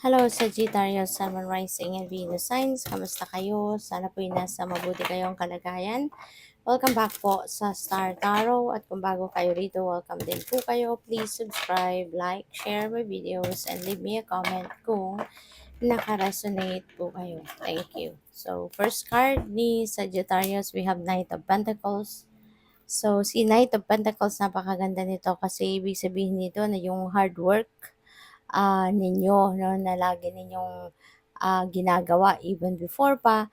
Hello, Sagittarius, Sun, Moon, Rising, and Venus signs. Kamusta kayo? Sana po'y nasa mabuti kayong kalagayan. Welcome back po sa Star Tarot. At kung bago kayo rito, welcome din po kayo. Please subscribe, like, share my videos, and leave me a comment kung naka-resonate po kayo. Thank you. So, first card ni Sagittarius, we have Knight of Pentacles. So, si Knight of Pentacles, napakaganda nito kasi ibig sabihin nito na yung hard work ninyo, no, na lagi ninyong ginagawa even before pa,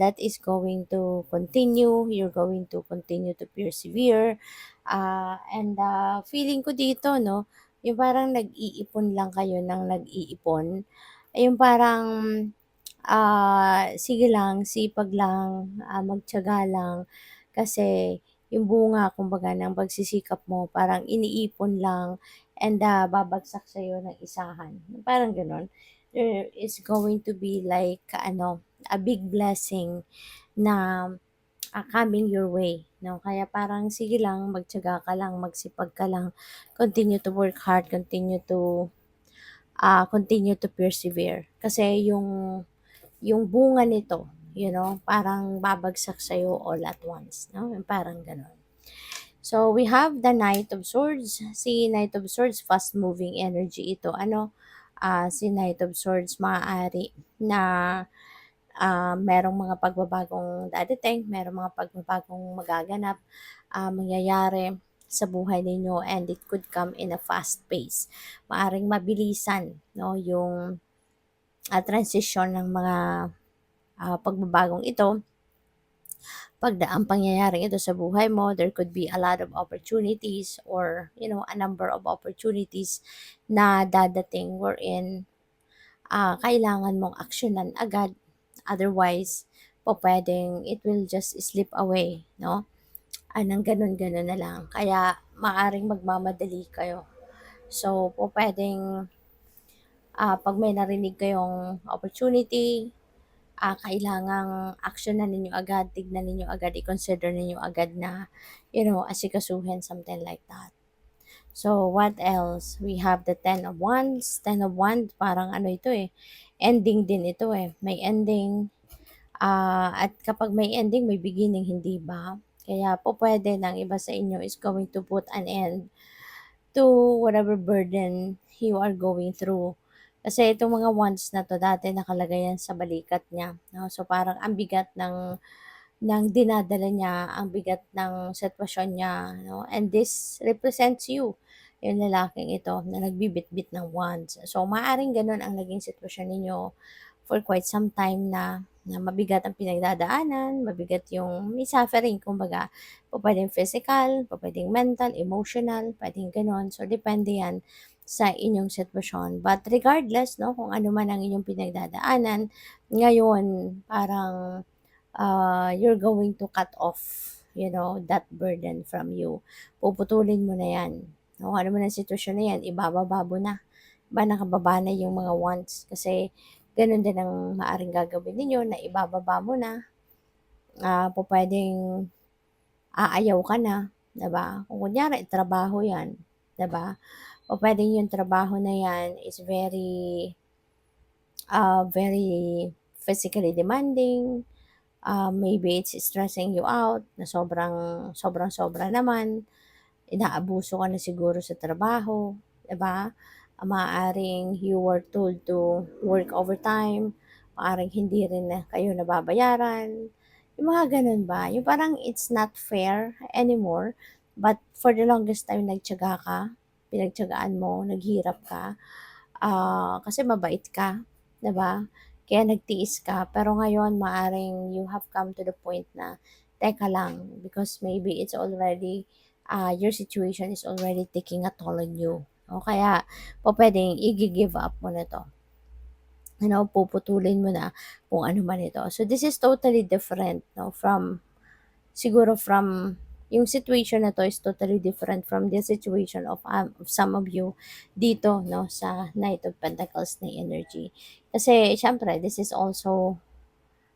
that is going to continue. You're going to continue to persevere. And feeling ko dito, no, yung parang nag-iipon lang kayo ng nag-iipon. Yung parang, sige lang, sipag lang, magtiyaga lang. Kasi yung bunga, kumbaga, ng pagsisikap mo, parang iniipon lang and babagsak sa'yo ng isahan. Parang gano'n. There is going to be like, a big blessing na coming your way. No? Kaya parang sige lang, magtiyaga ka lang, magsipag ka lang, continue to work hard, continue to persevere. Kasi yung bunga nito, parang babagsak sa'yo all at once. No? Parang gano'n. So, we have the Knight of Swords. Si Knight of Swords, fast-moving energy ito. Si Knight of Swords, maaari na merong mga pagbabagong dadating, merong mga pagbabagong magaganap, mangyayari sa buhay ninyo, and it could come in a fast pace. Maaring mabilisan, no, yung transition ng mga pagbabagong ito. Pag ang pangyayaring ito sa buhay mo, there could be a lot of opportunities, or a number of opportunities na dadating wherein kailangan mong aksyonan agad. Otherwise, pwedeng it will just slip away, no? Nang ganun-ganun na lang. Kaya maaring magmamadali kayo. So, pwedeng pag may narinig kayong opportunity, kailangang aksyonan ninyo agad, tignan ninyo agad, i-consider ninyo agad na, asikasuhin, something like that. So, what else? We have the Ten of Wands. Ten of Wands, parang ano ito ending din ito May ending, at kapag may ending, may beginning, hindi ba? Kaya po pwede ng iba sa inyo is going to put an end to whatever burden you are going through. Kasi itong mga wands na to, dati nakalagay yan sa balikat niya. No? So parang ang bigat ng dinadala niya, ang bigat ng sitwasyon niya. No? And this represents you, yung lalaking ito na nagbibitbit ng wands. So maaring ganun ang naging sitwasyon ninyo for quite some time na mabigat ang pinagdadaanan, mabigat yung may suffering, kumbaga, pwedeng physical, pwedeng mental, emotional, pwedeng ganon. So, depende yan sa inyong sitwasyon. But regardless, no, kung ano man ang inyong pinagdadaanan, ngayon, parang you're going to cut off, that burden from you. Puputulin mo na yan. No, ano man ang sitwasyon na yan, ibababa mo na. Nakababa na yung mga wants. Kasi, ganun din ang maaring gagawin ninyo na ibababa mo na. Pwedeng aayaw ka na, 'di ba? Kung kunyari trabaho 'yan, 'di ba? Pwedeng yung trabaho na 'yan is very physically demanding. Maybe it's stressing you out na sobrang-sobra naman. Inaabuso ka na siguro sa trabaho, 'di ba? Maaaring you were told to work overtime, maaaring hindi rin na kayo nababayaran. Yung mga ganun ba? Yung parang it's not fair anymore, but for the longest time nagtiyaga ka, pinagtiyagaan mo, naghirap ka, kasi mabait ka, 'di ba? Kaya nagtiis ka, pero ngayon maaring you have come to the point na, teka lang, because maybe it's already your situation is already taking a toll on you. O kaya, pwedeng i-give up mo na to. Puputulin mo na kung ano man ito. So, this is totally different, no, siguro from, yung situation na to is totally different from the situation of some of you dito, no, sa Knight of Pentacles na energy. Kasi, syempre, this is also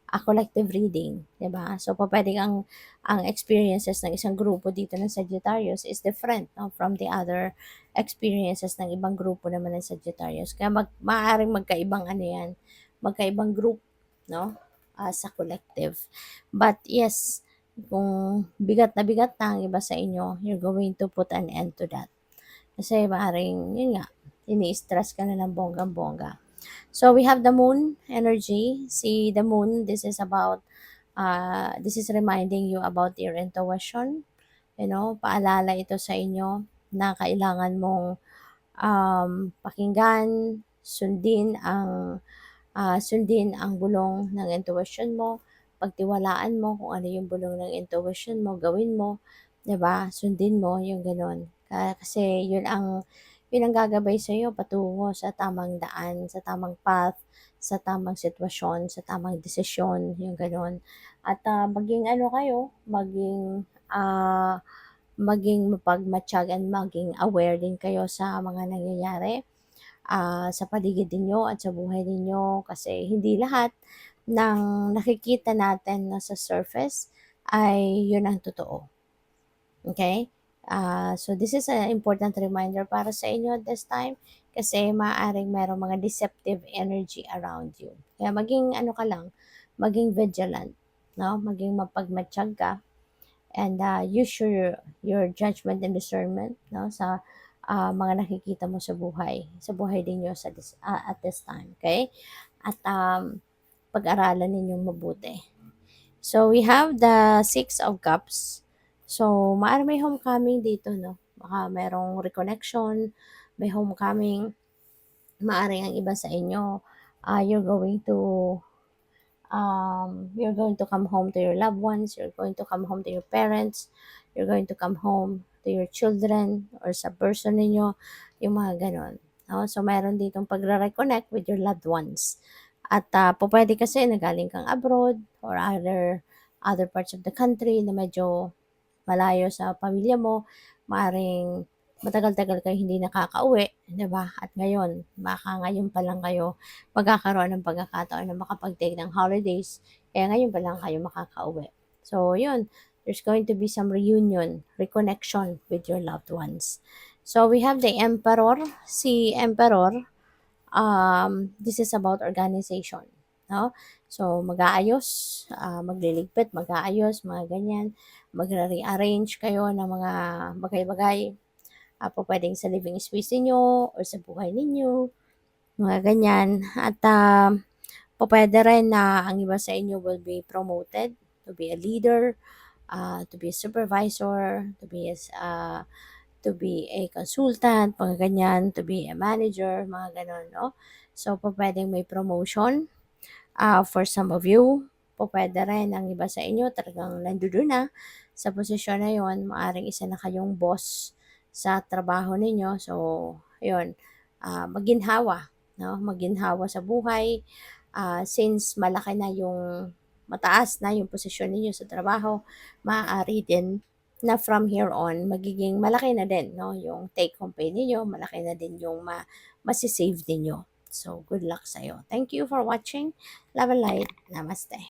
a collective reading, 'di ba? So pupuwedeng ang experiences ng isang grupo dito ng Sagittarius is different, 'no, from the other experiences ng ibang grupo naman ng Sagittarius. Kaya maaaring magkaibang ano 'yan, magkaibang group, 'no, sa collective. But yes, kung bigat na bigat na ang iba sa inyo, you're going to put an end to that. Kasi maaaring, yun nga, ini-stress ka na ng bonggang-bongga. So we have the moon energy. See the moon, this is reminding you about your intuition. Paalala ito sa inyo na kailangan mong pakinggan, sundin ang bulong ng intuition mo, pagtiwalaan mo kung ano yung bulong ng intuition mo, gawin mo, 'di ba? Sundin mo yung gano'n. Kasi yun ang gagabay sa iyo patungo sa tamang daan, sa tamang path, sa tamang sitwasyon, sa tamang desisyon, yung gano'n. At maging ano kayo, maging mapagmatyag and maging aware din kayo sa mga nangyayari sa paligid ninyo at sa buhay ninyo kasi hindi lahat ng nakikita natin na sa surface ay yun ang totoo. Okay? So this is an important reminder para sa inyo at this time kasi maaaring merong mga deceptive energy around you. Kaya maging ano ka lang, maging vigilant, no? Maging mapagmatsyag ka and use your judgment and discernment, no, sa mga nakikita mo sa buhay ninyo at this time, okay? At pag-aralan ninyong mabuti. So we have the Six of Cups. So maaari may homecoming dito, no? Baka merong reconnection, may homecoming, maaring ang iba sa inyo, you're going to come home to your loved ones, you're going to come home to your parents, you're going to come home to your children or sa person ninyo, yung mga ganon. No? So, mayroon ditong pagre-reconnect with your loved ones. At pwede kasi nagaling kang abroad or other parts of the country na medyo malayo sa pamilya mo, maaring matagal-tagal kayo hindi nakakauwi, 'di ba? At ngayon, baka ngayon pa lang kayo magkakaroon ng pagkakataon na makapag-take ng holidays, kaya ngayon pa lang kayo makakauwi. So, yun, there's going to be some reunion, reconnection with your loved ones. So, we have the Emperor. Si Emperor, this is about organization, no? So, mag-aayos, magliligpit, mag-aayos, mga ganyan, magre-rearrange kayo ng mga bagay-bagay, pwedeng sa living space ninyo or sa buhay ninyo, mga ganyan. At pwede rin na ang iba sa inyo will be promoted to be a leader, to be a supervisor, to be a consultant, mga ganyan, to be a manager, mga ganon, no? So, pwedeng may promotion for some of you. Pwede rin ang iba sa inyo talagang nandoon na sa posisyon na yon, maaring isa na kayong boss sa trabaho ninyo. So, yun, maginhawa, no? Maginhawa sa buhay. Since malaki na mataas na yung posisyon ninyo sa trabaho, maaari din na from here on, magiging malaki na din, no? Yung take home pay ninyo, malaki na din yung masisave ninyo. So, good luck sa'yo. Thank you for watching. Love and light. Namaste.